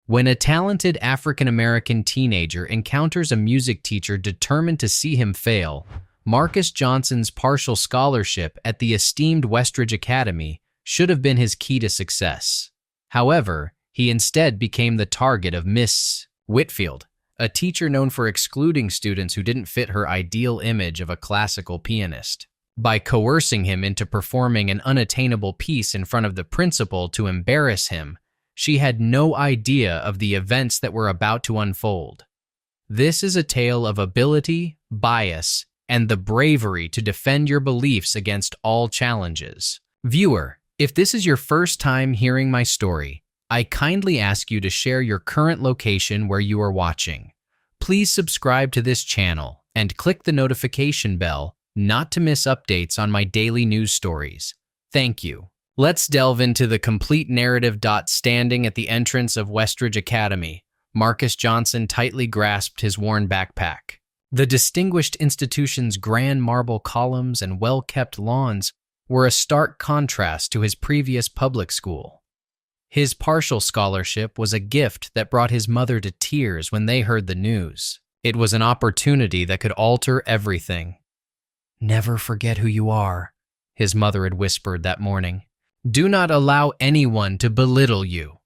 When a talented African-American teenager encounters a music teacher determined to see him fail, Marcus Johnson's partial scholarship at the esteemed Westridge Academy should have been his key to success. However, he instead became the target of Miss Whitfield, a teacher known for excluding students who didn't fit her ideal image of a classical pianist. By coercing him into performing an unattainable piece in front of the principal to embarrass him, she had no idea of the events that were about to unfold. This is a tale of ability, bias, and the bravery to defend your beliefs against all challenges. Viewer, if this is your first time hearing my story, I kindly ask you to share your current location where you are watching. Please subscribe to this channel and click the notification bell not to miss updates on my daily news stories. Thank you. Let's delve into the complete narrative. Standing at the entrance of Westridge Academy, Marcus Johnson tightly grasped his worn backpack. The distinguished institution's grand marble columns and well-kept lawns were a stark contrast to his previous public school. His partial scholarship was a gift that brought his mother to tears when they heard the news. It was an opportunity that could alter everything. "Never forget who you are," his mother had whispered that morning. "Do not allow anyone to belittle you."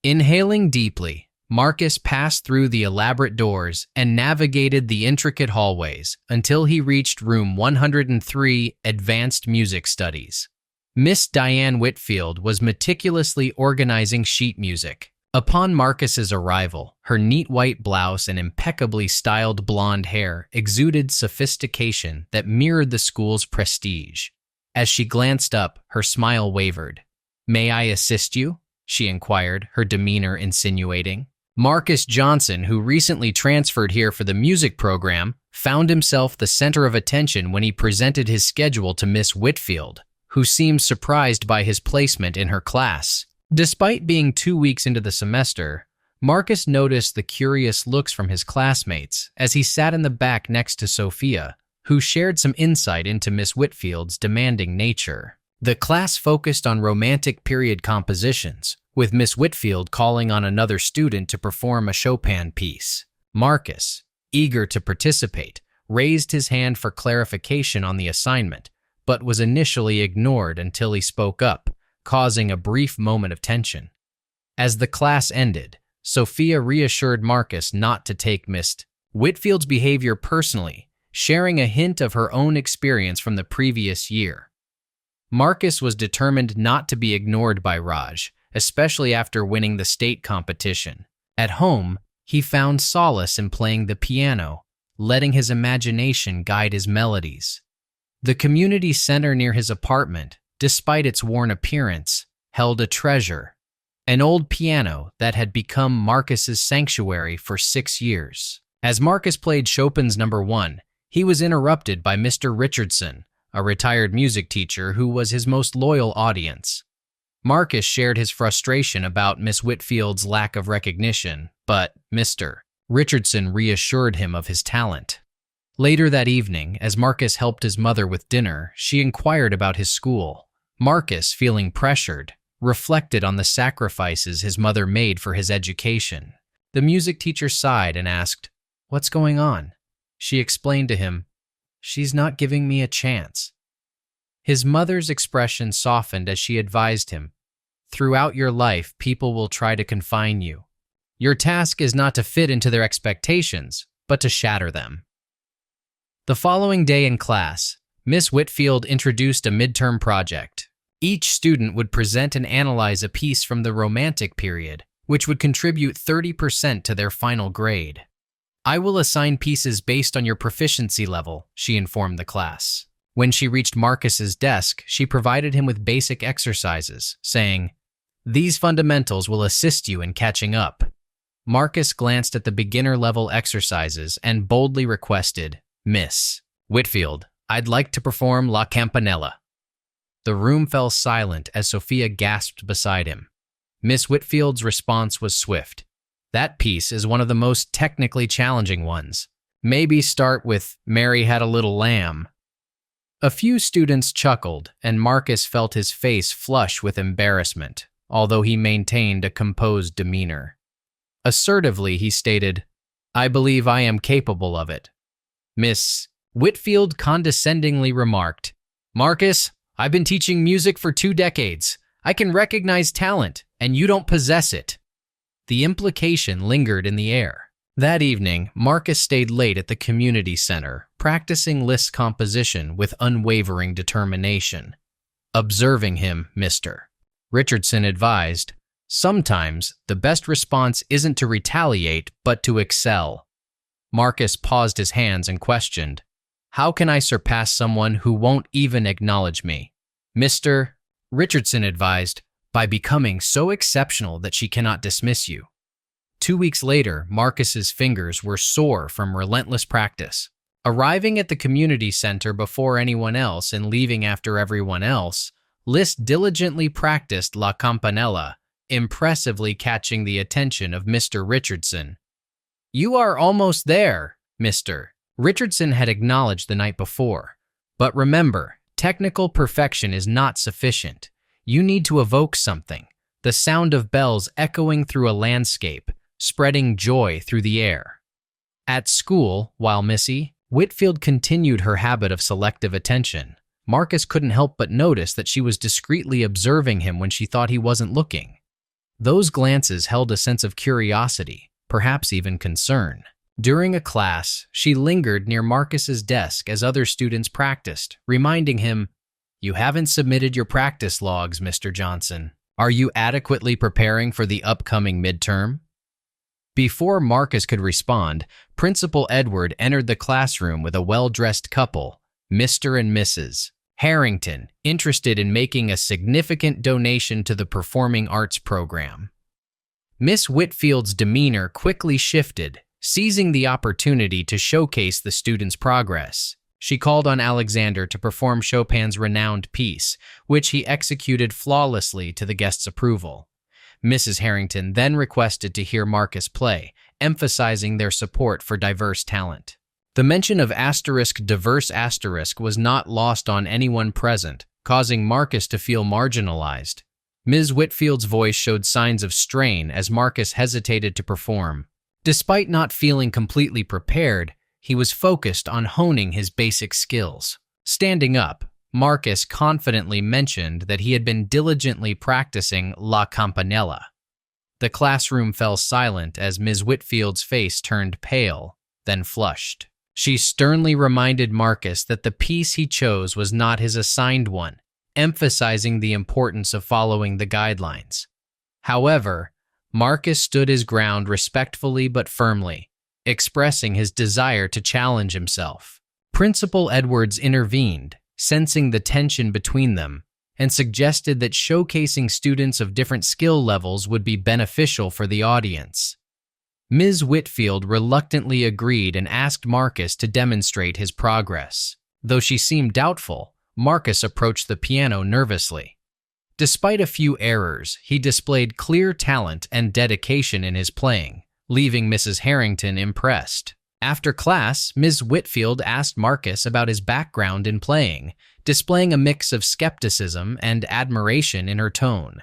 Inhaling deeply, Marcus passed through the elaborate doors and navigated the intricate hallways until he reached room 103, Advanced Music Studies. Miss Diane Whitfield was meticulously organizing sheet music. Upon Marcus's arrival, her neat white blouse and impeccably styled blonde hair exuded sophistication that mirrored the school's prestige. As she glanced up, her smile wavered. "May I assist you?" she inquired, her demeanor insinuating. Marcus Johnson, who recently transferred here for the music program, found himself the center of attention when he presented his schedule to Miss Whitfield, who seemed surprised by his placement in her class. Despite being 2 weeks into the semester, Marcus noticed the curious looks from his classmates as he sat in the back next to Sophia, who shared some insight into Miss Whitfield's demanding nature. The class focused on romantic period compositions, with Miss Whitfield calling on another student to perform a Chopin piece. Marcus, eager to participate, raised his hand for clarification on the assignment, but was initially ignored until he spoke up, causing a brief moment of tension. As the class ended, Sophia reassured Marcus not to take Miss Whitfield's behavior personally, sharing a hint of her own experience from the previous year. Marcus was determined not to be ignored by Raj, especially after winning the state competition. At home, he found solace in playing the piano, letting his imagination guide his melodies. The community center near his apartment, despite its worn appearance, held a treasure, an old piano that had become Marcus's sanctuary for 6 years. As Marcus played Chopin's No. 1, he was interrupted by Mr. Richardson, a retired music teacher who was his most loyal audience. Marcus shared his frustration about Miss Whitfield's lack of recognition, but Mr. Richardson reassured him of his talent. Later that evening, as Marcus helped his mother with dinner, she inquired about his school. Marcus, feeling pressured, reflected on the sacrifices his mother made for his education. The music teacher sighed and asked, "What's going on?" She explained to him, "She's not giving me a chance." His mother's expression softened as she advised him, "Throughout your life, people will try to confine you. Your task is not to fit into their expectations, but to shatter them." The following day in class, Miss Whitfield introduced a midterm project. Each student would present and analyze a piece from the Romantic period, which would contribute 30% to their final grade. "I will assign pieces based on your proficiency level," she informed the class. When she reached Marcus's desk, she provided him with basic exercises, saying, "These fundamentals will assist you in catching up." Marcus glanced at the beginner-level exercises and boldly requested, "Miss Whitfield, I'd like to perform La Campanella." The room fell silent as Sophia gasped beside him. Miss Whitfield's response was swift. "That piece is one of the most technically challenging ones. Maybe start with Mary Had a Little Lamb." A few students chuckled, and Marcus felt his face flush with embarrassment, although he maintained a composed demeanor. Assertively, he stated, "I believe I am capable of it." Miss Whitfield condescendingly remarked, "Marcus, I've been teaching music for 2 decades. I can recognize talent, and you don't possess it." The implication lingered in the air. That evening, Marcus stayed late at the community center, practicing Liszt's composition with unwavering determination. Observing him, Mr. Richardson advised, "Sometimes the best response isn't to retaliate, but to excel." Marcus paused his hands and questioned, "How can I surpass someone who won't even acknowledge me?" Mr. Richardson advised, "By becoming so exceptional that she cannot dismiss you." 2 weeks later, Marcus's fingers were sore from relentless practice. Arriving at the community center before anyone else and leaving after everyone else, Liszt diligently practiced La Campanella, impressively catching the attention of Mr. Richardson. "You are almost there," Mr. Richardson had acknowledged the night before. "But remember, technical perfection is not sufficient. You need to evoke something, the sound of bells echoing through a landscape, spreading joy through the air." At school, while Missy Whitfield continued her habit of selective attention, Marcus couldn't help but notice that she was discreetly observing him when she thought he wasn't looking. Those glances held a sense of curiosity, perhaps even concern. During a class, she lingered near Marcus's desk as other students practiced, reminding him, "You haven't submitted your practice logs, Mr. Johnson. Are you adequately preparing for the upcoming midterm?" Before Marcus could respond, Principal Edward entered the classroom with a well-dressed couple, Mr. and Mrs. Harrington, interested in making a significant donation to the performing arts program. Miss Whitfield's demeanor quickly shifted, seizing the opportunity to showcase the students' progress. She called on Alexander to perform Chopin's renowned piece, which he executed flawlessly to the guests' approval. Mrs. Harrington then requested to hear Marcus play, emphasizing their support for diverse talent. The mention of diverse was not lost on anyone present, causing Marcus to feel marginalized. Ms. Whitfield's voice showed signs of strain as Marcus hesitated to perform. Despite not feeling completely prepared, he was focused on honing his basic skills. Standing up, Marcus confidently mentioned that he had been diligently practicing La Campanella. The classroom fell silent as Ms. Whitfield's face turned pale, then flushed. She sternly reminded Marcus that the piece he chose was not his assigned one, emphasizing the importance of following the guidelines. However, Marcus stood his ground respectfully but firmly, expressing his desire to challenge himself. Principal Edwards intervened, sensing the tension between them, and suggested that showcasing students of different skill levels would be beneficial for the audience. Ms. Whitfield reluctantly agreed and asked Marcus to demonstrate his progress. Though she seemed doubtful, Marcus approached the piano nervously. Despite a few errors, he displayed clear talent and dedication in his playing, leaving Mrs. Harrington impressed. After class, Ms. Whitfield asked Marcus about his background in playing, displaying a mix of skepticism and admiration in her tone.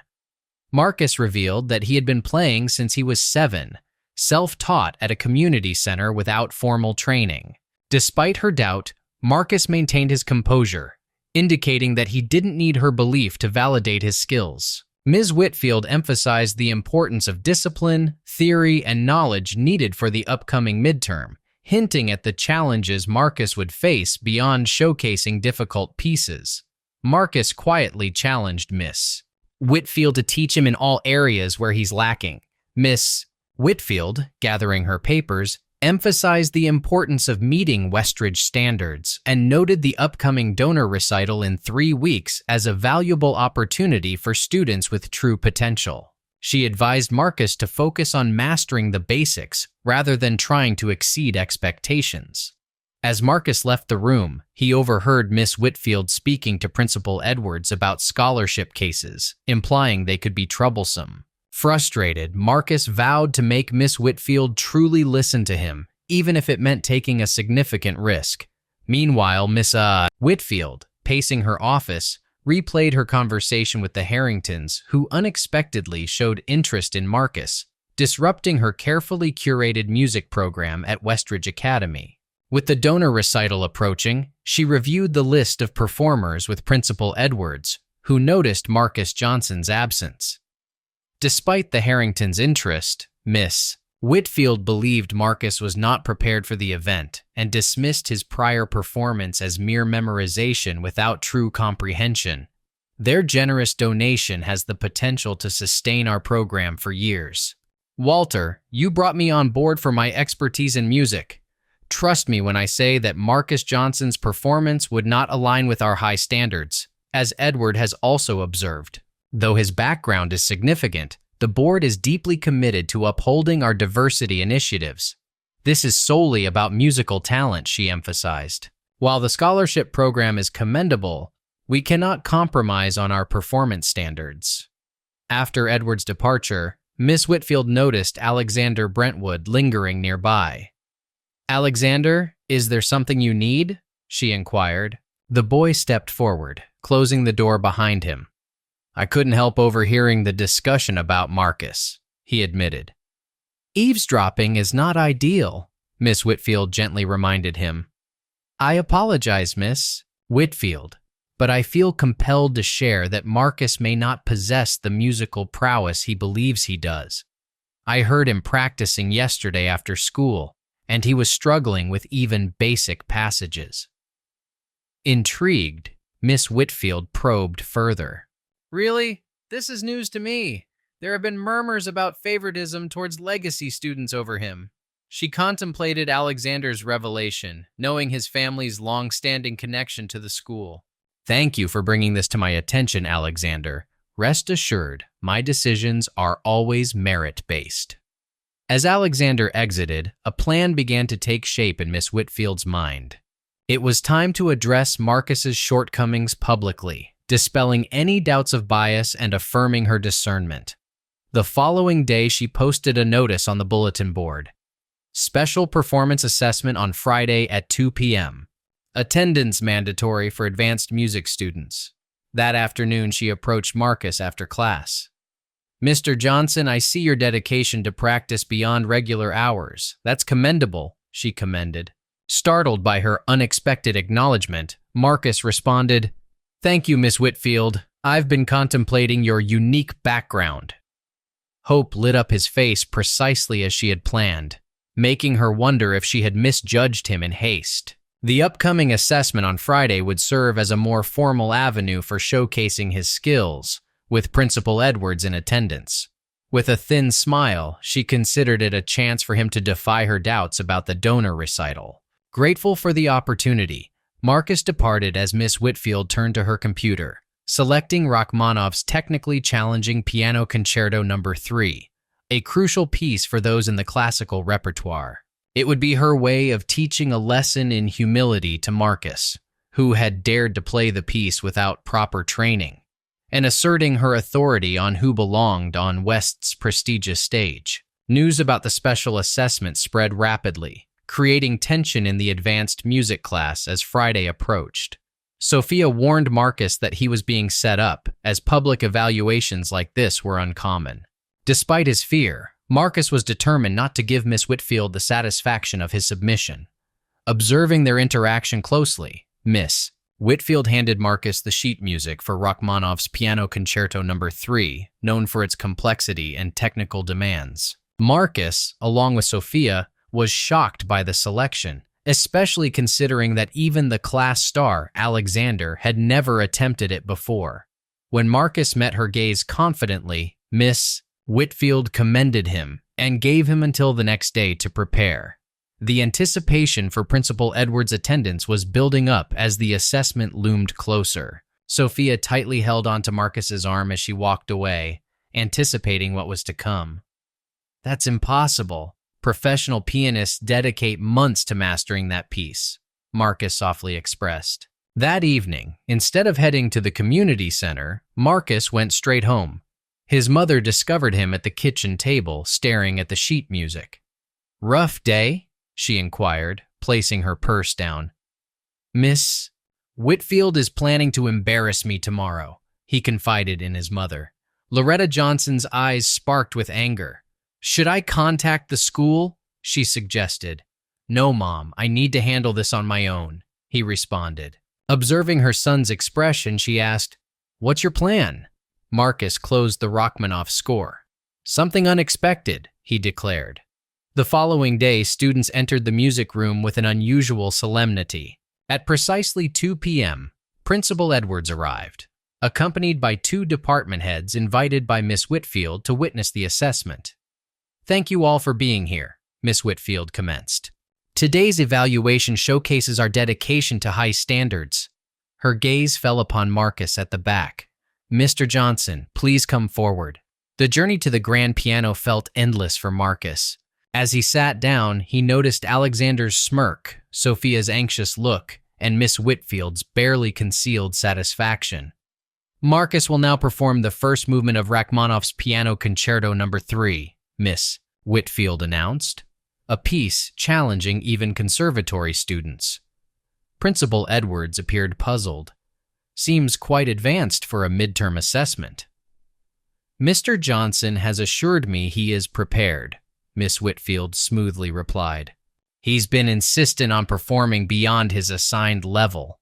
Marcus revealed that he had been playing since he was 7, self-taught at a community center without formal training. Despite her doubt, Marcus maintained his composure, indicating that he didn't need her belief to validate his skills. Ms. Whitfield emphasized the importance of discipline, theory, and knowledge needed for the upcoming midterm, hinting at the challenges Marcus would face beyond showcasing difficult pieces. Marcus quietly challenged Miss Whitfield to teach him in all areas where he's lacking. Miss Whitfield, gathering her papers, emphasized the importance of meeting Westridge standards and noted the upcoming donor recital in 3 weeks as a valuable opportunity for students with true potential. She advised Marcus to focus on mastering the basics rather than trying to exceed expectations. As Marcus left the room, he overheard Miss Whitfield speaking to Principal Edwards about scholarship cases, implying they could be troublesome. Frustrated, Marcus vowed to make Miss Whitfield truly listen to him, even if it meant taking a significant risk. Meanwhile, Miss Whitfield, pacing her office, replayed her conversation with the Harringtons, who unexpectedly showed interest in Marcus, disrupting her carefully curated music program at Westridge Academy. With the donor recital approaching, she reviewed the list of performers with Principal Edwards, who noticed Marcus Johnson's absence. Despite the Harringtons' interest, Miss Whitfield believed Marcus was not prepared for the event and dismissed his prior performance as mere memorization without true comprehension. Their generous donation has the potential to sustain our program for years. Walter, you brought me on board for my expertise in music. Trust me when I say that Marcus Johnson's performance would not align with our high standards, as Edward has also observed. Though his background is significant, the board is deeply committed to upholding our diversity initiatives. This is solely about musical talent, she emphasized. While the scholarship program is commendable, we cannot compromise on our performance standards. After Edward's departure, Miss Whitfield noticed Alexander Brentwood lingering nearby. "Alexander, is there something you need?" she inquired. The boy stepped forward, closing the door behind him. "I couldn't help overhearing the discussion about Marcus," he admitted. "Eavesdropping is not ideal," Miss Whitfield gently reminded him. "I apologize, Miss Whitfield, but I feel compelled to share that Marcus may not possess the musical prowess he believes he does. I heard him practicing yesterday after school, and he was struggling with even basic passages." Intrigued, Miss Whitfield probed further. "Really? This is news to me. There have been murmurs about favoritism towards legacy students over him." She contemplated Alexander's revelation, knowing his family's long-standing connection to the school. "Thank you for bringing this to my attention, Alexander. Rest assured, my decisions are always merit-based." As Alexander exited, a plan began to take shape in Miss Whitfield's mind. It was time to address Marcus's shortcomings publicly, dispelling any doubts of bias and affirming her discernment. The following day, she posted a notice on the bulletin board. "Special performance assessment on Friday at 2 p.m. Attendance mandatory for advanced music students." That afternoon, she approached Marcus after class. "Mr. Johnson, I see your dedication to practice beyond regular hours. That's commendable," she commended. Startled by her unexpected acknowledgement, Marcus responded, "Thank you, Miss Whitfield. I've been contemplating your unique background." Hope lit up his face precisely as she had planned, making her wonder if she had misjudged him in haste. The upcoming assessment on Friday would serve as a more formal avenue for showcasing his skills, with Principal Edwards in attendance. With a thin smile, she considered it a chance for him to defy her doubts about the donor recital. Grateful for the opportunity, Marcus departed as Miss Whitfield turned to her computer, selecting Rachmaninoff's technically challenging Piano Concerto No. 3, a crucial piece for those in the classical repertoire. It would be her way of teaching a lesson in humility to Marcus, who had dared to play the piece without proper training, and asserting her authority on who belonged on West's prestigious stage. News about the special assessment spread rapidly, creating tension in the advanced music class as Friday approached. Sophia warned Marcus that he was being set up, as public evaluations like this were uncommon. Despite his fear, Marcus was determined not to give Miss Whitfield the satisfaction of his submission. Observing their interaction closely, Miss Whitfield handed Marcus the sheet music for Rachmaninoff's Piano Concerto No. 3, known for its complexity and technical demands. Marcus, along with Sophia, was shocked by the selection, especially considering that even the class star, Alexander, had never attempted it before. When Marcus met her gaze confidently, Miss Whitfield commended him and gave him until the next day to prepare. The anticipation for Principal Edwards' attendance was building up as the assessment loomed closer. Sophia tightly held onto Marcus's arm as she walked away, anticipating what was to come. "That's impossible. Professional pianists dedicate months to mastering that piece," Marcus softly expressed. That evening, instead of heading to the community center, Marcus went straight home. His mother discovered him at the kitchen table, staring at the sheet music. "Rough day?" she inquired, placing her purse down. "Miss Whitfield is planning to embarrass me tomorrow," he confided in his mother. Loretta Johnson's eyes sparked with anger. "Should I contact the school?" she suggested. "No, Mom, I need to handle this on my own," he responded. Observing her son's expression, she asked, "What's your plan?" Marcus closed the Rachmaninoff score. "Something unexpected," he declared. The following day, students entered the music room with an unusual solemnity. At precisely 2 p.m., Principal Edwards arrived, accompanied by 2 department heads invited by Miss Whitfield to witness the assessment. "Thank you all for being here," Miss Whitfield commenced. "Today's evaluation showcases our dedication to high standards." Her gaze fell upon Marcus at the back. "Mr. Johnson, please come forward." The journey to the grand piano felt endless for Marcus. As he sat down, he noticed Alexander's smirk, Sophia's anxious look, and Miss Whitfield's barely concealed satisfaction. "Marcus will now perform the first movement of Rachmaninoff's Piano Concerto No. 3, Miss Whitfield announced, a piece challenging even conservatory students. Principal Edwards appeared puzzled. "Seems quite advanced for a midterm assessment." "Mr. Johnson has assured me he is prepared," Miss Whitfield smoothly replied. "He's been insistent on performing beyond his assigned level."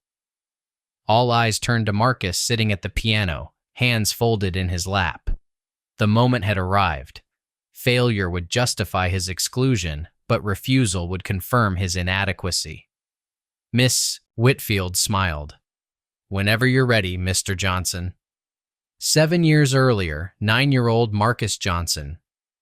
All eyes turned to Marcus sitting at the piano, hands folded in his lap. The moment had arrived. Failure would justify his exclusion, but refusal would confirm his inadequacy. Miss Whitfield smiled. "Whenever you're ready, Mr. Johnson." 7 years earlier, 9-year-old Marcus Johnson.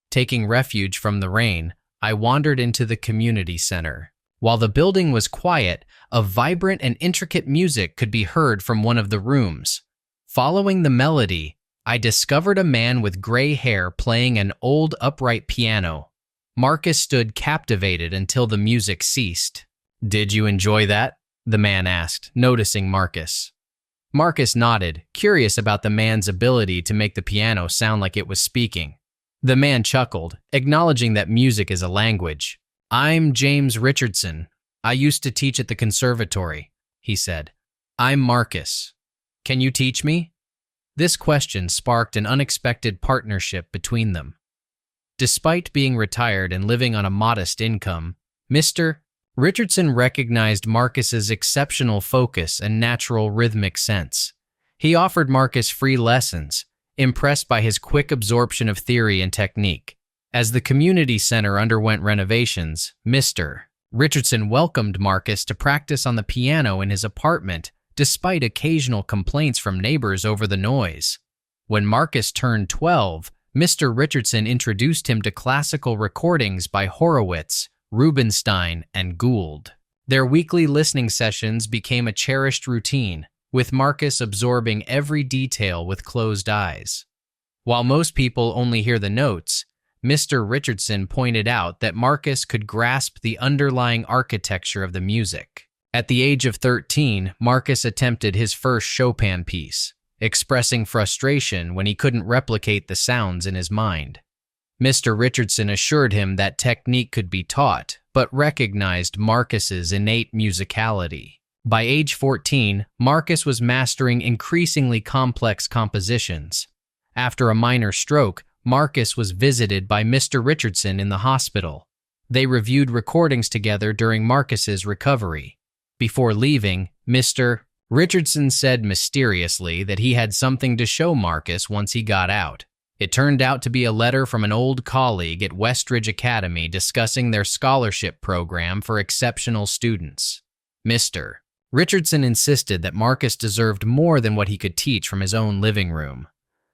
Taking refuge from the rain, I wandered into the community center. While the building was quiet, a vibrant and intricate music could be heard from one of the rooms. Following the melody, I discovered a man with gray hair playing an old upright piano. Marcus stood captivated until the music ceased. "Did you enjoy that?" the man asked, noticing Marcus. Marcus nodded, curious about the man's ability to make the piano sound like it was speaking. The man chuckled, acknowledging that music is a language. "I'm James Richardson. I used to teach at the conservatory," he said. "I'm Marcus. Can you teach me?" This question sparked an unexpected partnership between them. Despite being retired and living on a modest income, Mr. Richardson recognized Marcus's exceptional focus and natural rhythmic sense. He offered Marcus free lessons, impressed by his quick absorption of theory and technique. As the community center underwent renovations, Mr. Richardson welcomed Marcus to practice on the piano in his apartment, despite occasional complaints from neighbors over the noise. When Marcus turned 12, Mr. Richardson introduced him to classical recordings by Horowitz, Rubinstein, and Gould. Their weekly listening sessions became a cherished routine, with Marcus absorbing every detail with closed eyes. While most people only hear the notes, Mr. Richardson pointed out that Marcus could grasp the underlying architecture of the music. At the age of 13, Marcus attempted his first Chopin piece, expressing frustration when he couldn't replicate the sounds in his mind. Mr. Richardson assured him that technique could be taught, but recognized Marcus's innate musicality. By age 14, Marcus was mastering increasingly complex compositions. After a minor stroke, Marcus was visited by Mr. Richardson in the hospital. They reviewed recordings together during Marcus's recovery. Before leaving, Mr. Richardson said mysteriously that he had something to show Marcus once he got out. It turned out to be a letter from an old colleague at Westridge Academy discussing their scholarship program for exceptional students. Mr. Richardson insisted that Marcus deserved more than what he could teach from his own living room.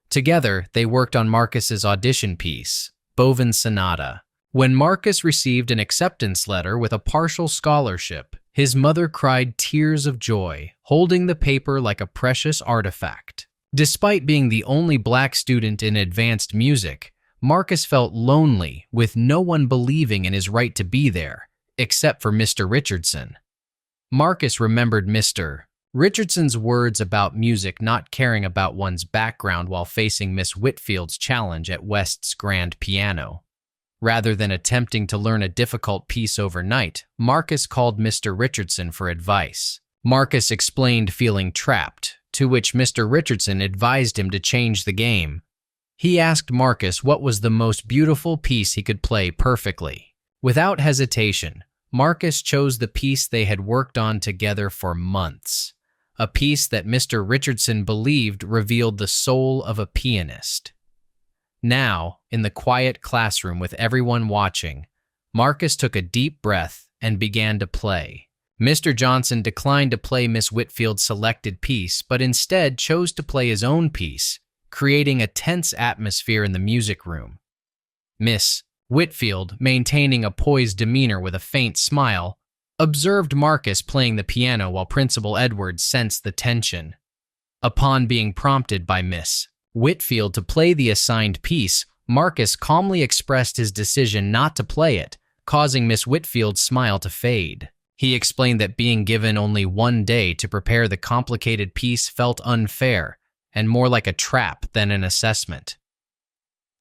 Together, they worked on Marcus's audition piece, Bovin Sonata. When Marcus received an acceptance letter with a partial scholarship, his mother cried tears of joy, holding the paper like a precious artifact. Despite being the only black student in advanced music, Marcus felt lonely, with no one believing in his right to be there, except for Mr. Richardson. Marcus remembered Mr. Richardson's words about music not caring about one's background while facing Miss Whitfield's challenge at West's grand piano. Rather than attempting to learn a difficult piece overnight, Marcus called Mr. Richardson for advice. Marcus explained feeling trapped, to which Mr. Richardson advised him to change the game. He asked Marcus what was the most beautiful piece he could play perfectly. Without hesitation, Marcus chose the piece they had worked on together for months, a piece that Mr. Richardson believed revealed the soul of a pianist. Now, in the quiet classroom with everyone watching, Marcus took a deep breath and began to play. Mr. Johnson declined to play Miss Whitfield's selected piece, but instead chose to play his own piece, creating a tense atmosphere in the music room. Miss Whitfield, maintaining a poised demeanor with a faint smile, observed Marcus playing the piano while Principal Edwards sensed the tension. Upon being prompted by Miss Whitfield to play the assigned piece, Marcus calmly expressed his decision not to play it, causing Miss Whitfield's smile to fade. He explained that being given only one day to prepare the complicated piece felt unfair and more like a trap than an assessment.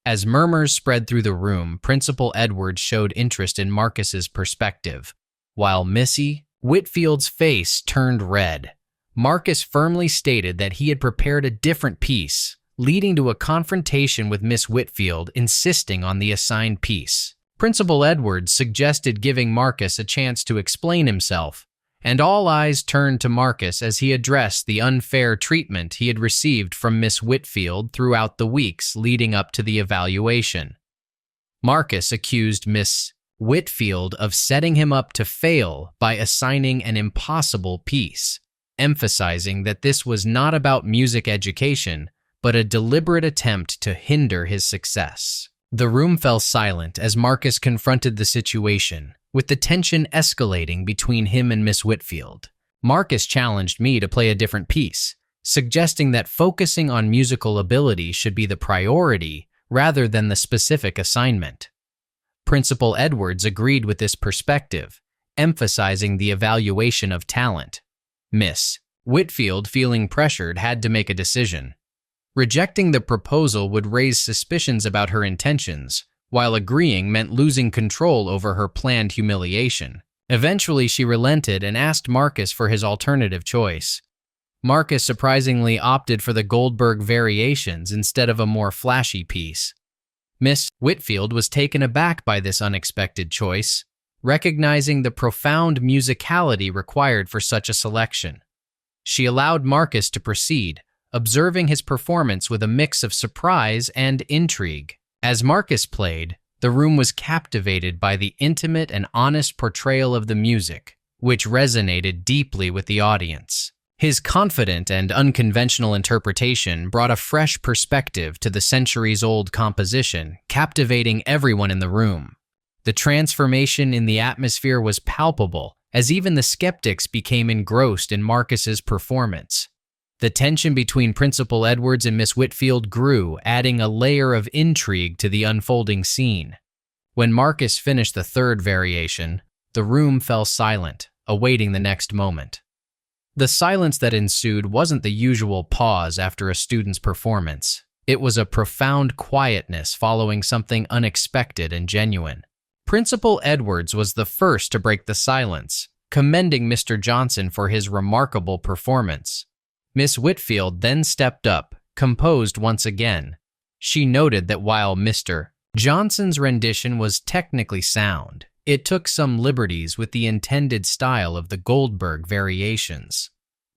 As murmurs spread through the room, Principal Edwards showed interest in Marcus's perspective, while Missy Whitfield's face turned red. Marcus firmly stated that he had prepared a different piece, leading to a confrontation with Miss Whitfield, insisting on the assigned piece. Principal Edwards suggested giving Marcus a chance to explain himself, and all eyes turned to Marcus as he addressed the unfair treatment he had received from Miss Whitfield throughout the weeks leading up to the evaluation. Marcus accused Miss Whitfield of setting him up to fail by assigning an impossible piece, emphasizing that this was not about music education, but a deliberate attempt to hinder his success. The room fell silent as Marcus confronted the situation, with the tension escalating between him and Miss Whitfield. Marcus challenged me to play a different piece, suggesting that focusing on musical ability should be the priority rather than the specific assignment. Principal Edwards agreed with this perspective, emphasizing the evaluation of talent. Miss Whitfield, feeling pressured, had to make a decision. Rejecting the proposal would raise suspicions about her intentions, while agreeing meant losing control over her planned humiliation. Eventually, she relented and asked Marcus for his alternative choice. Marcus surprisingly opted for the Goldberg Variations instead of a more flashy piece. Miss Whitfield was taken aback by this unexpected choice, recognizing the profound musicality required for such a selection. She allowed Marcus to proceed, observing his performance with a mix of surprise and intrigue. As Marcus played, the room was captivated by the intimate and honest portrayal of the music, which resonated deeply with the audience. His confident and unconventional interpretation brought a fresh perspective to the centuries-old composition, captivating everyone in the room. The transformation in the atmosphere was palpable, as even the skeptics became engrossed in Marcus's performance. The tension between Principal Edwards and Miss Whitfield grew, adding a layer of intrigue to the unfolding scene. When Marcus finished the third variation, the room fell silent, awaiting the next moment. The silence that ensued wasn't the usual pause after a student's performance. It was a profound quietness following something unexpected and genuine. Principal Edwards was the first to break the silence, commending Mr. Johnson for his remarkable performance. Miss Whitfield then stepped up, composed once again. She noted that while Mr. Johnson's rendition was technically sound, it took some liberties with the intended style of the Goldberg Variations.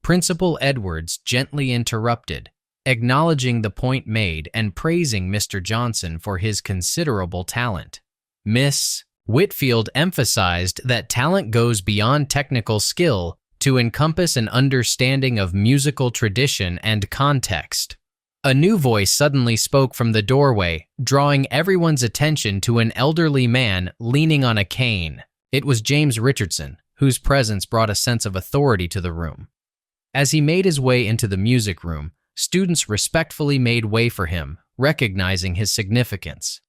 Principal Edwards gently interrupted, acknowledging the point made and praising Mr. Johnson for his considerable talent. Miss Whitfield emphasized that talent goes beyond technical skill to encompass an understanding of musical tradition and context. A new voice suddenly spoke from the doorway, drawing everyone's attention to an elderly man leaning on a cane. It was James Richardson, whose presence brought a sense of authority to the room. As he made his way into the music room, students respectfully made way for him, recognizing his significance.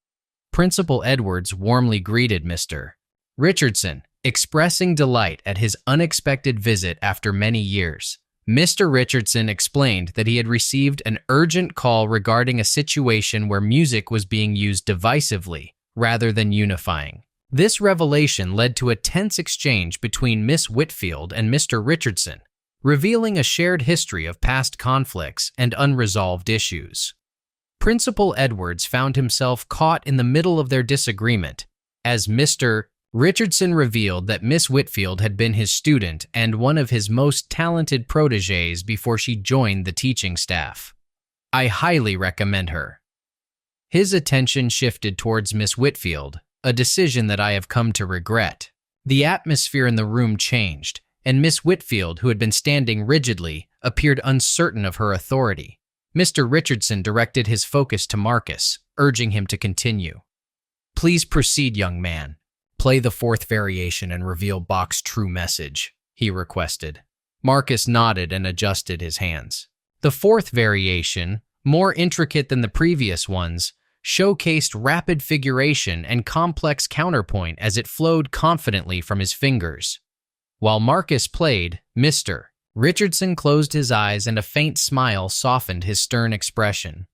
Principal Edwards warmly greeted Mr. Richardson, expressing delight at his unexpected visit after many years. Mr. Richardson explained that he had received an urgent call regarding a situation where music was being used divisively rather than unifying. This revelation led to a tense exchange between Miss Whitfield and Mr. Richardson, revealing a shared history of past conflicts and unresolved issues. Principal Edwards found himself caught in the middle of their disagreement as Mr. Richardson revealed that Miss Whitfield had been his student and one of his most talented protégés before she joined the teaching staff. I highly recommend her. His attention shifted towards Miss Whitfield, a decision that I have come to regret. The atmosphere in the room changed, and Miss Whitfield, who had been standing rigidly, appeared uncertain of her authority. Mr. Richardson directed his focus to Marcus, urging him to continue. Please proceed, young man. Play the fourth variation and reveal Bach's true message, he requested. Marcus nodded and adjusted his hands. The fourth variation, more intricate than the previous ones, showcased rapid figuration and complex counterpoint as it flowed confidently from his fingers. While Marcus played, Mr. Richardson closed his eyes and a faint smile softened his stern expression.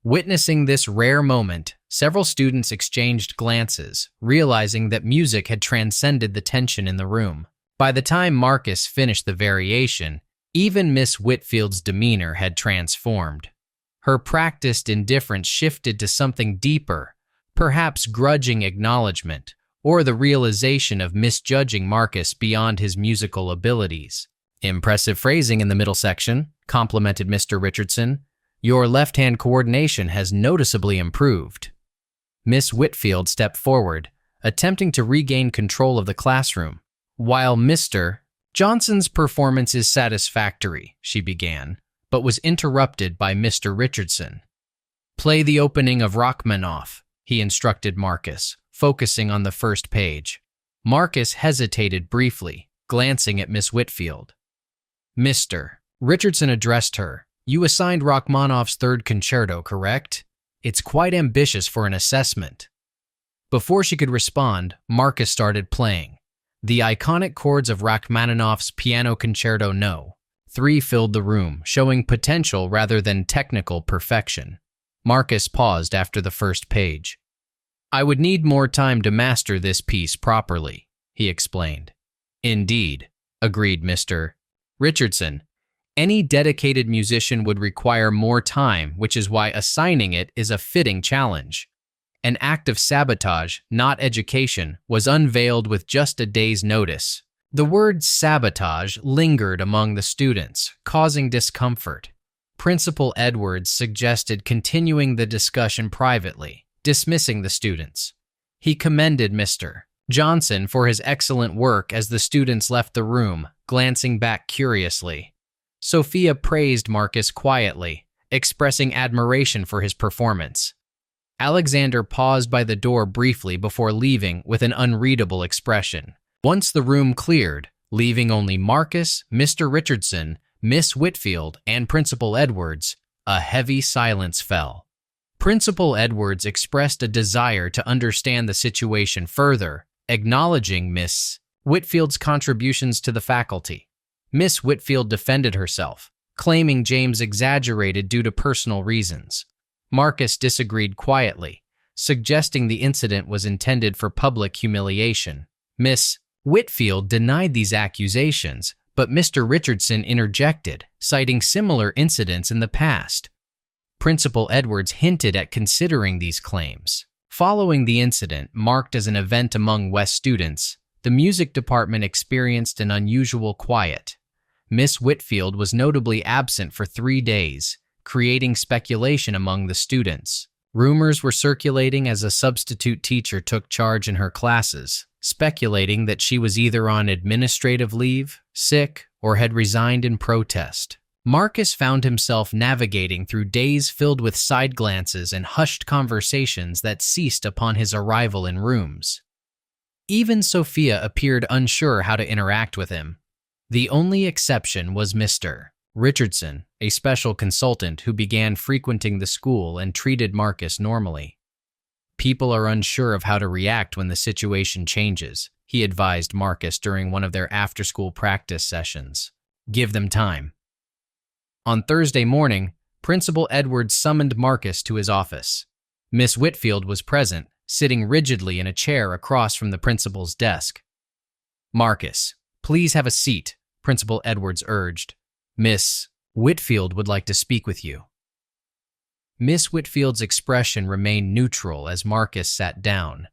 Witnessing this rare moment, several students exchanged glances, realizing that music had transcended the tension in the room. By the time Marcus finished the variation, even Miss Whitfield's demeanor had transformed. Her practiced indifference shifted to something deeper, perhaps grudging acknowledgement, or the realization of misjudging Marcus beyond his musical abilities. Impressive phrasing in the middle section, complimented Mr. Richardson. Your left-hand coordination has noticeably improved. Miss Whitfield stepped forward, attempting to regain control of the classroom. While Mr. Johnson's performance is satisfactory, she began, but was interrupted by Mr. Richardson. Play the opening of Rachmaninoff, he instructed Marcus, focusing on the first page. Marcus hesitated briefly, glancing at Miss Whitfield. Mr. Richardson addressed her. You assigned Rachmaninoff's third concerto, correct? It's quite ambitious for an assessment. Before she could respond, Marcus started playing. The iconic chords of Rachmaninoff's Piano Concerto No. 3 filled the room, showing potential rather than technical perfection. Marcus paused after the first page. I would need more time to master this piece properly, he explained. Indeed, agreed Mr. Richardson. Any dedicated musician would require more time, which is why assigning it is a fitting challenge. An act of sabotage, not education, was unveiled with just a day's notice. The word sabotage lingered among the students, causing discomfort. Principal Edwards suggested continuing the discussion privately, dismissing the students. He commended Mr. Johnson for his excellent work as the students left the room, glancing back curiously. Sophia praised Marcus quietly, expressing admiration for his performance. Alexander paused by the door briefly before leaving with an unreadable expression. Once the room cleared, leaving only Marcus, Mr. Richardson, Miss Whitfield, and Principal Edwards, a heavy silence fell. Principal Edwards expressed a desire to understand the situation further, acknowledging Miss Whitfield's contributions to the faculty. Miss Whitfield defended herself, claiming James exaggerated due to personal reasons. Marcus disagreed quietly, suggesting the incident was intended for public humiliation. Miss Whitfield denied these accusations, but Mr. Richardson interjected, citing similar incidents in the past. Principal Edwards hinted at considering these claims. Following the incident, marked as an event among West students, the music department experienced an unusual quiet. Miss Whitfield was notably absent for 3 days, creating speculation among the students. Rumors were circulating as a substitute teacher took charge in her classes, speculating that she was either on administrative leave, sick, or had resigned in protest. Marcus found himself navigating through days filled with side glances and hushed conversations that ceased upon his arrival in rooms. Even Sophia appeared unsure how to interact with him. The only exception was Mr. Richardson, a special consultant who began frequenting the school and treated Marcus normally. People are unsure of how to react when the situation changes, he advised Marcus during one of their after-school practice sessions. Give them time. On Thursday morning, Principal Edwards summoned Marcus to his office. Miss Whitfield was present, sitting rigidly in a chair across from the principal's desk. Marcus, please have a seat, Principal Edwards urged. Miss Whitfield would like to speak with you. Miss Whitfield's expression remained neutral as Marcus sat down.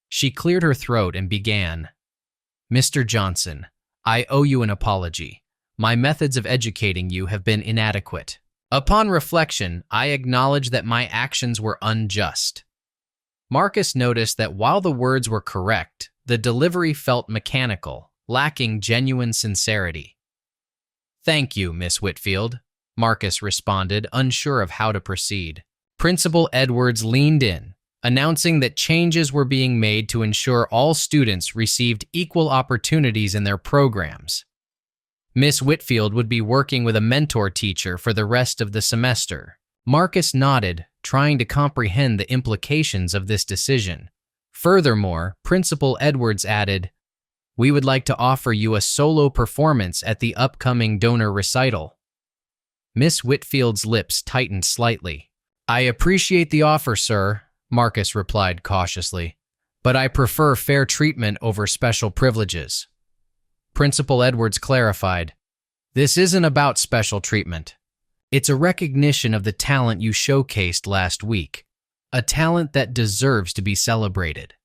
She cleared her throat and began, "Mr. Johnson, I owe you an apology. My methods of educating you have been inadequate. Upon reflection, I acknowledge that my actions were unjust." Marcus noticed that while the words were correct, the delivery felt mechanical, lacking genuine sincerity. "Thank you, Miss Whitfield," Marcus responded, unsure of how to proceed. Principal Edwards leaned in, announcing that changes were being made to ensure all students received equal opportunities in their programs. Miss Whitfield would be working with a mentor teacher for the rest of the semester. Marcus nodded, trying to comprehend the implications of this decision. Furthermore, Principal Edwards added, "We would like to offer you a solo performance at the upcoming donor recital." Miss Whitfield's lips tightened slightly. "I appreciate the offer, sir," Marcus replied cautiously, "but I prefer fair treatment over special privileges." Principal Edwards clarified, "This isn't about special treatment. It's a recognition of the talent you showcased last week, a talent that deserves to be celebrated."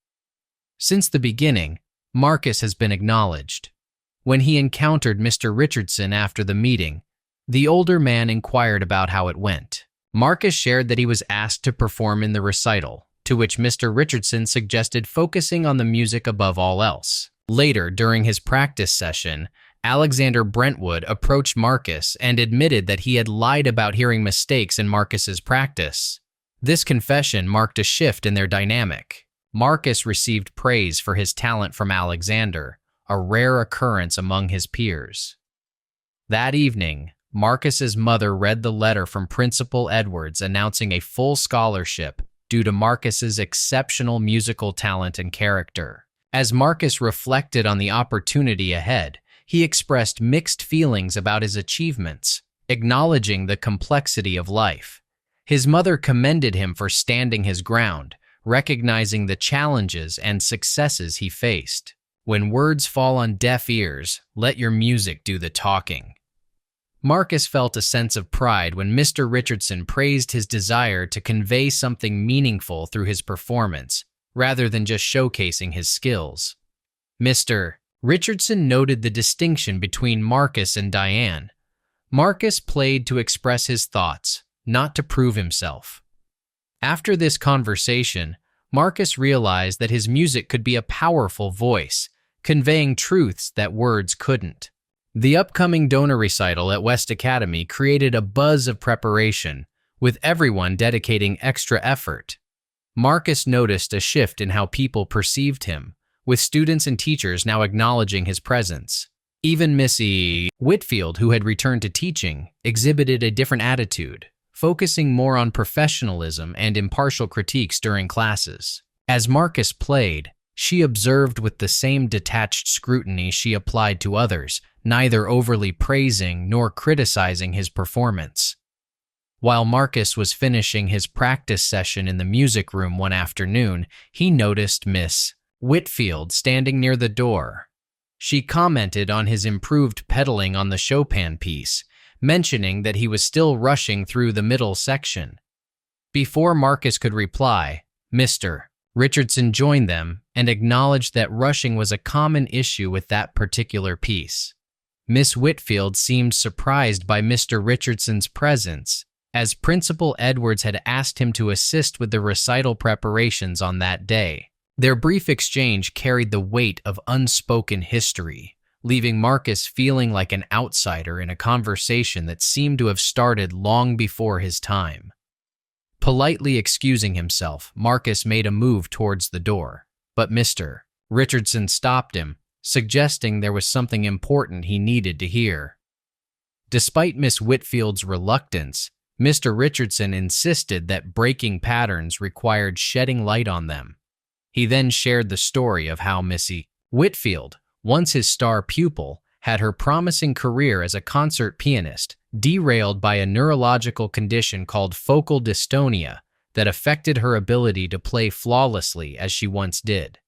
Since the beginning, Marcus has been acknowledged. When he encountered Mr. Richardson after the meeting, the older man inquired about how it went. Marcus shared that he was asked to perform in the recital, to which Mr. Richardson suggested focusing on the music above all else. Later, during his practice session, Alexander Brentwood approached Marcus and admitted that he had lied about hearing mistakes in Marcus's practice. This confession marked a shift in their dynamic. Marcus received praise for his talent from Alexander, a rare occurrence among his peers. That evening, Marcus's mother read the letter from Principal Edwards announcing a full scholarship due to Marcus's exceptional musical talent and character. As Marcus reflected on the opportunity ahead, he expressed mixed feelings about his achievements, acknowledging the complexity of life. His mother commended him for standing his ground, recognizing the challenges and successes he faced. "When words fall on deaf ears, let your music do the talking." Marcus felt a sense of pride when Mr. Richardson praised his desire to convey something meaningful through his performance, rather than just showcasing his skills. Mr. Richardson noted the distinction between Marcus and Diane. Marcus played to express his thoughts, not to prove himself. After this conversation, Marcus realized that his music could be a powerful voice, conveying truths that words couldn't. The upcoming donor recital at West Academy created a buzz of preparation, with everyone dedicating extra effort. Marcus noticed a shift in how people perceived him, with students and teachers now acknowledging his presence. Even Missy Whitfield, who had returned to teaching, exhibited a different attitude, focusing more on professionalism and impartial critiques during classes. As Marcus played, she observed with the same detached scrutiny she applied to others, neither overly praising nor criticizing his performance. While Marcus was finishing his practice session in the music room one afternoon, he noticed Miss Whitfield standing near the door. She commented on his improved pedaling on the Chopin piece, mentioning that he was still rushing through the middle section. Before Marcus could reply, Mr. Richardson joined them and acknowledged that rushing was a common issue with that particular piece. Miss Whitfield seemed surprised by Mr. Richardson's presence, as Principal Edwards had asked him to assist with the recital preparations on that day. Their brief exchange carried the weight of unspoken history, leaving Marcus feeling like an outsider in a conversation that seemed to have started long before his time. Politely excusing himself, Marcus made a move towards the door, but Mr. Richardson stopped him, suggesting there was something important he needed to hear. Despite Miss Whitfield's reluctance, Mr. Richardson insisted that breaking patterns required shedding light on them. He then shared the story of how Missy Whitfield, once his star pupil, had her promising career as a concert pianist derailed by a neurological condition called focal dystonia that affected her ability to play flawlessly as she once did.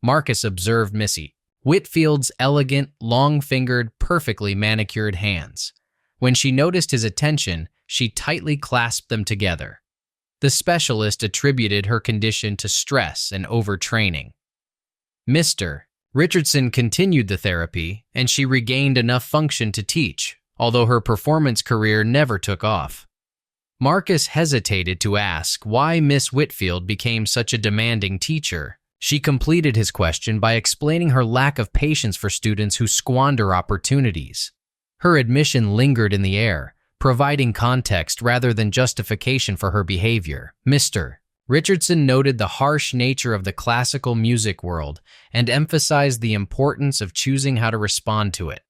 Marcus observed Missy Whitfield's elegant, long-fingered, perfectly manicured hands. When she noticed his attention, she tightly clasped them together. The specialist attributed her condition to stress and overtraining. Mr. Richardson continued the therapy, and she regained enough function to teach, although her performance career never took off. Marcus hesitated to ask why Miss Whitfield became such a demanding teacher. She completed his question by explaining her lack of patience for students who squander opportunities. Her admission lingered in the air, providing context rather than justification for her behavior. Mr. Richardson noted the harsh nature of the classical music world and emphasized the importance of choosing how to respond to it.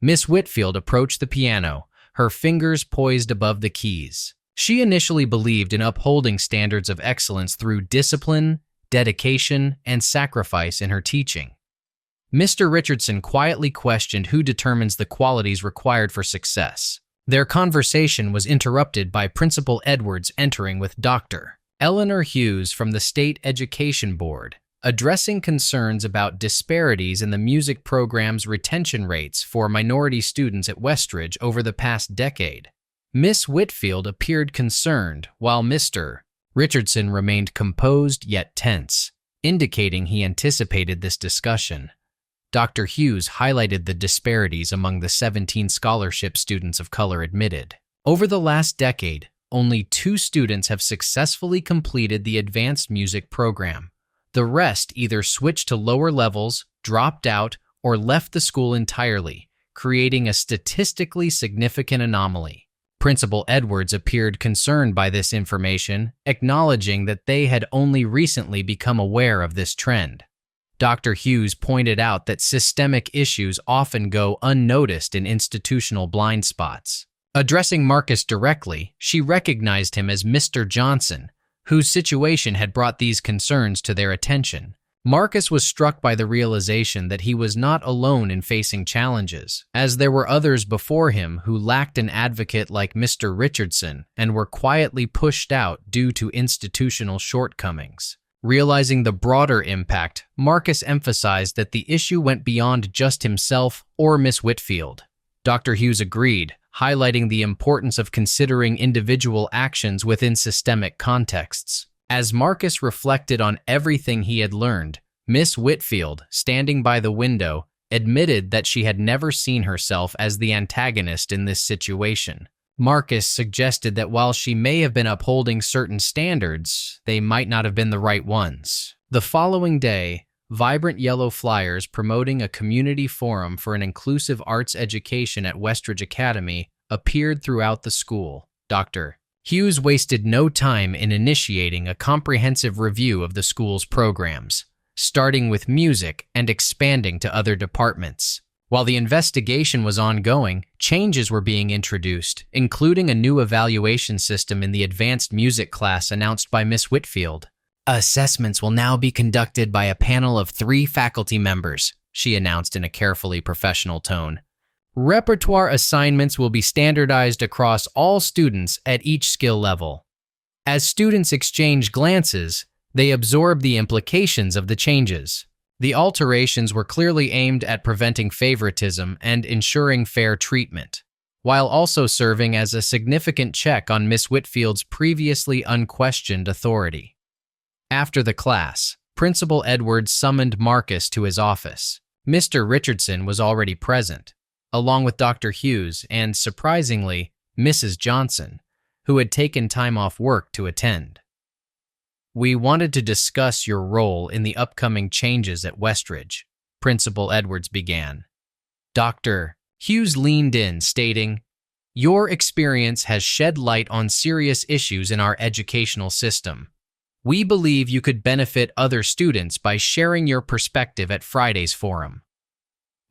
Miss Whitfield approached the piano, her fingers poised above the keys. She initially believed in upholding standards of excellence through discipline, dedication, and sacrifice in her teaching. Mr. Richardson quietly questioned who determines the qualities required for success. Their conversation was interrupted by Principal Edwards entering with Dr. Eleanor Hughes from the State Education Board, addressing concerns about disparities in the music program's retention rates for minority students at Westridge over the past decade. Miss Whitfield appeared concerned, while Mr. Richardson remained composed yet tense, indicating he anticipated this discussion. Dr. Hughes highlighted the disparities among the 17 scholarship students of color admitted. Over the last decade, only 2 students have successfully completed the advanced music program. The rest either switched to lower levels, dropped out, or left the school entirely, creating a statistically significant anomaly. Principal Edwards appeared concerned by this information, acknowledging that they had only recently become aware of this trend. Dr. Hughes pointed out that systemic issues often go unnoticed in institutional blind spots. Addressing Marcus directly, she recognized him as Mr. Johnson, whose situation had brought these concerns to their attention. Marcus was struck by the realization that he was not alone in facing challenges, as there were others before him who lacked an advocate like Mr. Richardson and were quietly pushed out due to institutional shortcomings. Realizing the broader impact, Marcus emphasized that the issue went beyond just himself or Miss Whitfield. Dr. Hughes agreed, highlighting the importance of considering individual actions within systemic contexts. As Marcus reflected on everything he had learned, Miss Whitfield, standing by the window, admitted that she had never seen herself as the antagonist in this situation. Marcus suggested that while she may have been upholding certain standards, they might not have been the right ones. The following day, vibrant yellow flyers promoting a community forum for an inclusive arts education at Westridge Academy appeared throughout the school. Dr. Hughes wasted no time in initiating a comprehensive review of the school's programs, starting with music and expanding to other departments. While the investigation was ongoing, changes were being introduced, including a new evaluation system in the advanced music class announced by Miss Whitfield. Assessments will now be conducted by a panel of 3 faculty members, she announced in a carefully professional tone. Repertoire assignments will be standardized across all students at each skill level. As students exchange glances, they absorb the implications of the changes. The alterations were clearly aimed at preventing favoritism and ensuring fair treatment, while also serving as a significant check on Miss Whitfield's previously unquestioned authority. After the class, Principal Edwards summoned Marcus to his office. Mr. Richardson was already present, along with Dr. Hughes and, surprisingly, Mrs. Johnson, who had taken time off work to attend. We wanted to discuss your role in the upcoming changes at Westridge, Principal Edwards began. Dr. Hughes leaned in, stating, "Your experience has shed light on serious issues in our educational system. We believe you could benefit other students by sharing your perspective at Friday's forum."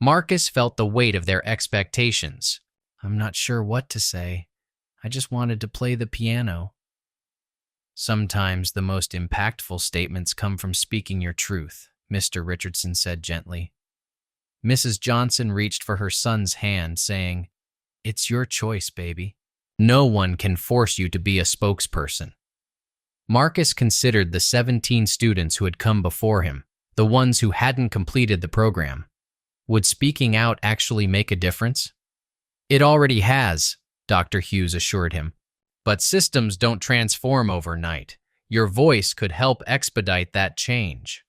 Marcus felt the weight of their expectations. "I'm not sure what to say. I just wanted to play the piano." "Sometimes the most impactful statements come from speaking your truth," Mr. Richardson said gently. Mrs. Johnson reached for her son's hand, saying, "It's your choice, baby. No one can force you to be a spokesperson." Marcus considered the 17 students who had come before him, the ones who hadn't completed the program. Would speaking out actually make a difference? "It already has," Dr. Hughes assured him. But systems don't transform overnight. Your voice could help expedite that change.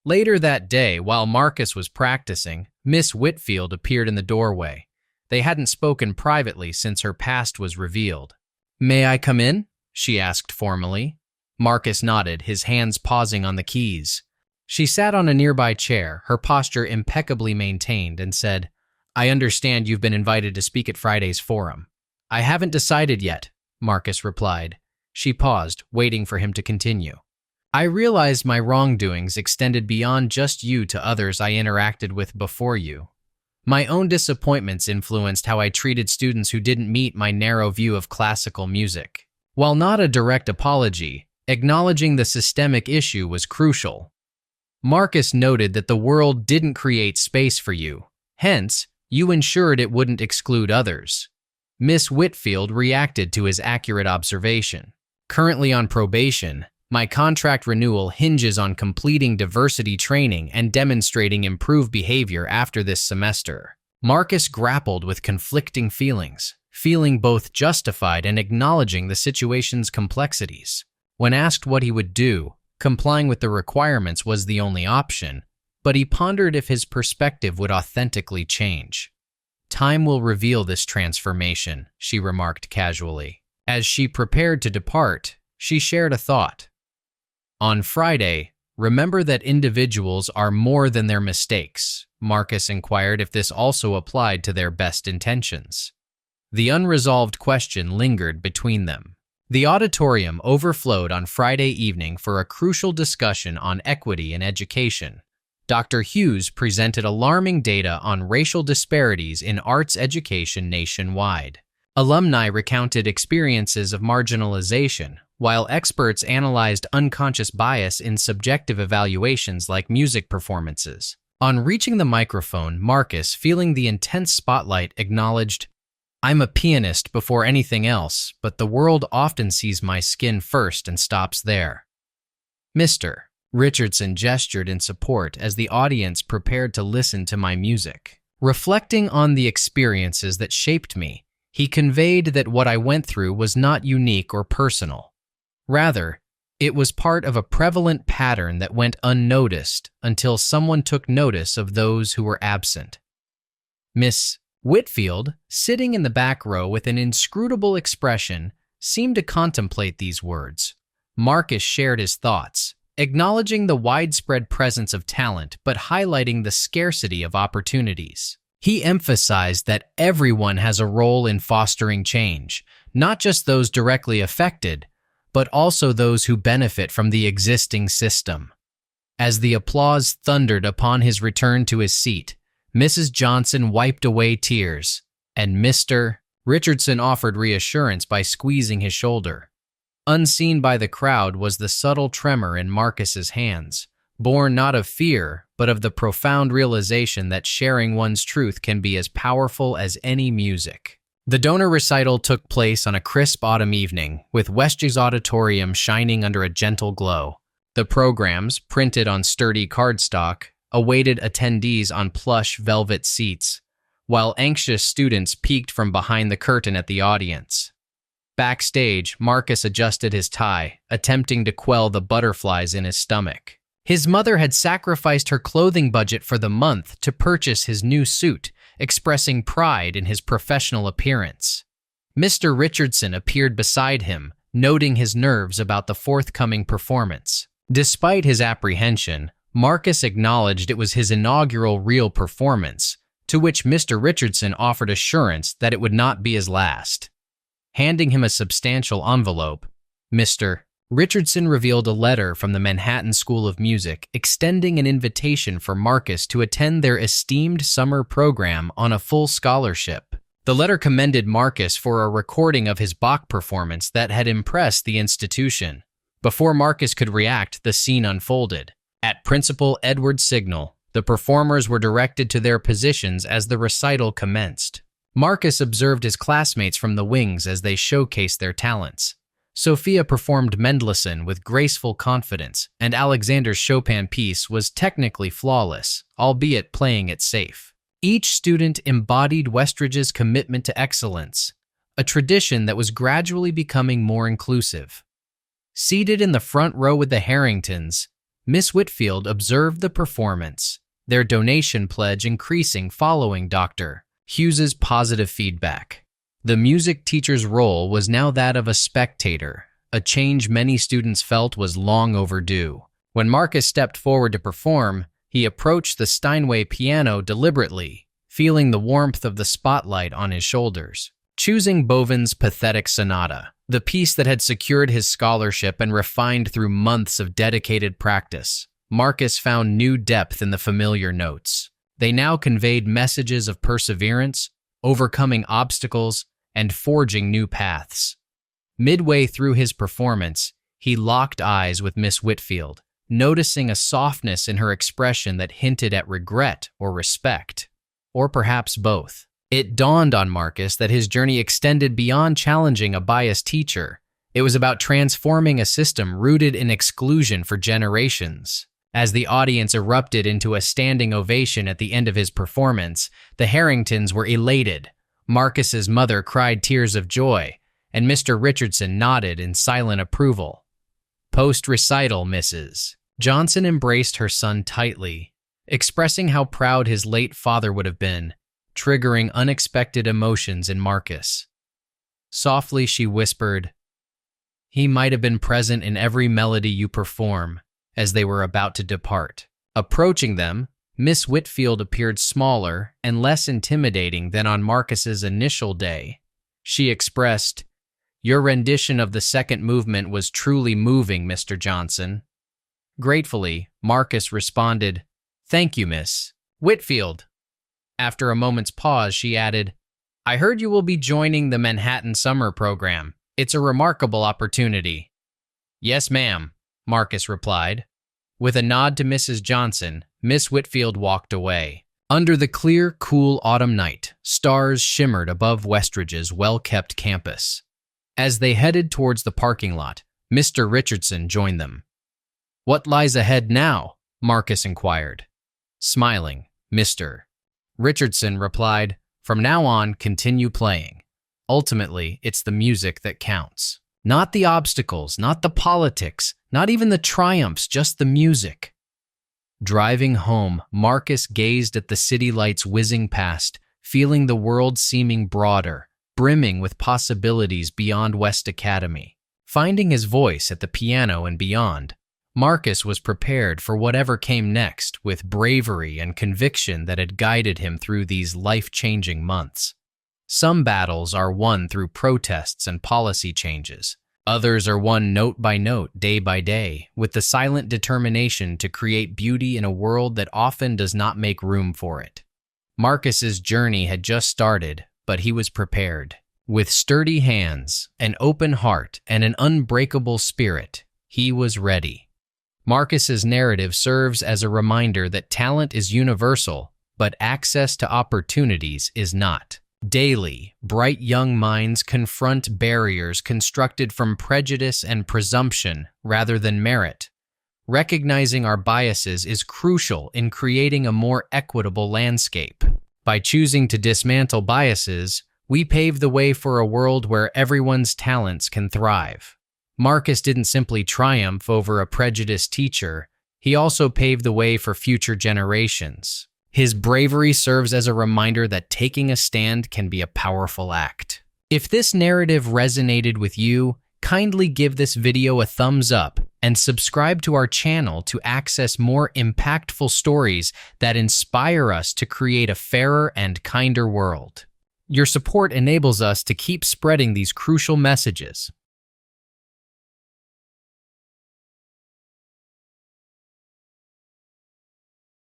Later that day, while Marcus was practicing, Miss Whitfield appeared in the doorway. They hadn't spoken privately since her past was revealed. "May I come in?" she asked formally. Marcus nodded, his hands pausing on the keys. She sat on a nearby chair, her posture impeccably maintained, and said, "I understand you've been invited to speak at Friday's forum." "I haven't decided yet," Marcus replied. She paused, waiting for him to continue. "I realized my wrongdoings extended beyond just you to others I interacted with before you. My own disappointments influenced how I treated students who didn't meet my narrow view of classical music. While not a direct apology, acknowledging the systemic issue was crucial." Marcus noted that the world didn't create space for you. Hence, you ensured it wouldn't exclude others. Miss Whitfield reacted to his accurate observation. "Currently on probation, my contract renewal hinges on completing diversity training and demonstrating improved behavior after this semester." Marcus grappled with conflicting feelings, feeling both justified and acknowledging the situation's complexities. When asked what he would do, complying with the requirements was the only option, but he pondered if his perspective would authentically change. "Time will reveal this transformation," she remarked casually. As she prepared to depart, she shared a thought. "On Friday, remember that individuals are more than their mistakes." Marcus inquired if this also applied to their best intentions. The unresolved question lingered between them. The auditorium overflowed on Friday evening for a crucial discussion on equity in education. Dr. Hughes presented alarming data on racial disparities in arts education nationwide. Alumni recounted experiences of marginalization, while experts analyzed unconscious bias in subjective evaluations like music performances. On reaching the microphone, Marcus, feeling the intense spotlight, acknowledged, "I'm a pianist before anything else, but the world often sees my skin first and stops there." Mr. Richardson gestured in support as the audience prepared to listen to my music. Reflecting on the experiences that shaped me, he conveyed that what I went through was not unique or personal. Rather, it was part of a prevalent pattern that went unnoticed until someone took notice of those who were absent. Miss Whitfield, sitting in the back row with an inscrutable expression, seemed to contemplate these words. Marcus shared his thoughts, acknowledging the widespread presence of talent but highlighting the scarcity of opportunities. He emphasized that everyone has a role in fostering change, not just those directly affected, but also those who benefit from the existing system. As the applause thundered upon his return to his seat, Mrs. Johnson wiped away tears, and Mr. Richardson offered reassurance by squeezing his shoulder. Unseen by the crowd was the subtle tremor in Marcus's hands, born not of fear, but of the profound realization that sharing one's truth can be as powerful as any music. The donor recital took place on a crisp autumn evening, with Westgate Auditorium shining under a gentle glow. The programs, printed on sturdy cardstock, awaited attendees on plush velvet seats, while anxious students peeked from behind the curtain at the audience. Backstage, Marcus adjusted his tie, attempting to quell the butterflies in his stomach. His mother had sacrificed her clothing budget for the month to purchase his new suit, expressing pride in his professional appearance. Mr. Richardson appeared beside him, noting his nerves about the forthcoming performance. Despite his apprehension, Marcus acknowledged it was his inaugural real performance, to which Mr. Richardson offered assurance that it would not be his last. Handing him a substantial envelope, Mr. Richardson revealed a letter from the Manhattan School of Music extending an invitation for Marcus to attend their esteemed summer program on a full scholarship. The letter commended Marcus for a recording of his Bach performance that had impressed the institution. Before Marcus could react, the scene unfolded. At Principal Edward's signal, the performers were directed to their positions as the recital commenced. Marcus observed his classmates from the wings as they showcased their talents. Sophia performed Mendelssohn with graceful confidence, and Alexander's Chopin piece was technically flawless, albeit playing it safe. Each student embodied Westridge's commitment to excellence, a tradition that was gradually becoming more inclusive. Seated in the front row with the Harringtons, Miss Whitfield observed the performance, their donation pledge increasing following Dr. Hughes's positive feedback. The music teacher's role was now that of a spectator, a change many students felt was long overdue. When Marcus stepped forward to perform, he approached the Steinway piano deliberately, feeling the warmth of the spotlight on his shoulders. Choosing Boven's Pathetic Sonata, the piece that had secured his scholarship and refined through months of dedicated practice, Marcus found new depth in the familiar notes. They now conveyed messages of perseverance, overcoming obstacles, and forging new paths. Midway through his performance, he locked eyes with Miss Whitfield, noticing a softness in her expression that hinted at regret or respect, or perhaps both. It dawned on Marcus that his journey extended beyond challenging a biased teacher. It was about transforming a system rooted in exclusion for generations. As the audience erupted into a standing ovation at the end of his performance, the Harringtons were elated. Marcus's mother cried tears of joy, and Mr. Richardson nodded in silent approval. Post-recital, Mrs. Johnson embraced her son tightly, expressing how proud his late father would have been, triggering unexpected emotions in Marcus. Softly she whispered, "He might have been present in every melody you perform," as they were about to depart. Approaching them, Miss Whitfield appeared smaller and less intimidating than on Marcus's initial day. She expressed, "Your rendition of the second movement was truly moving, Mr. Johnson." Gratefully, Marcus responded, "Thank you, Miss Whitfield." After a moment's pause, she added, "I heard you will be joining the Manhattan Summer Program. It's a remarkable opportunity." "Yes, ma'am," Marcus replied. With a nod to Mrs. Johnson, Miss Whitfield walked away. Under the clear, cool autumn night, stars shimmered above Westridge's well-kept campus. As they headed towards the parking lot, Mr. Richardson joined them. "What lies ahead now?" Marcus inquired. Smiling, Mr. Richardson replied, "From now on, continue playing. Ultimately, it's the music that counts. Not the obstacles, not the politics, not even the triumphs, just the music." Driving home, Marcus gazed at the city lights whizzing past, feeling the world seeming broader, brimming with possibilities beyond West Academy. Finding his voice at the piano and beyond, Marcus was prepared for whatever came next with bravery and conviction that had guided him through these life-changing months. Some battles are won through protests and policy changes. Others are won note by note, day by day, with the silent determination to create beauty in a world that often does not make room for it. Marcus's journey had just started, but he was prepared. With sturdy hands, an open heart, and an unbreakable spirit, he was ready. Marcus's narrative serves as a reminder that talent is universal, but access to opportunities is not. Daily, bright young minds confront barriers constructed from prejudice and presumption rather than merit. Recognizing our biases is crucial in creating a more equitable landscape. By choosing to dismantle biases, we pave the way for a world where everyone's talents can thrive. Marcus didn't simply triumph over a prejudiced teacher, he also paved the way for future generations. His bravery serves as a reminder that taking a stand can be a powerful act. If this narrative resonated with you, kindly give this video a thumbs up and subscribe to our channel to access more impactful stories that inspire us to create a fairer and kinder world. Your support enables us to keep spreading these crucial messages.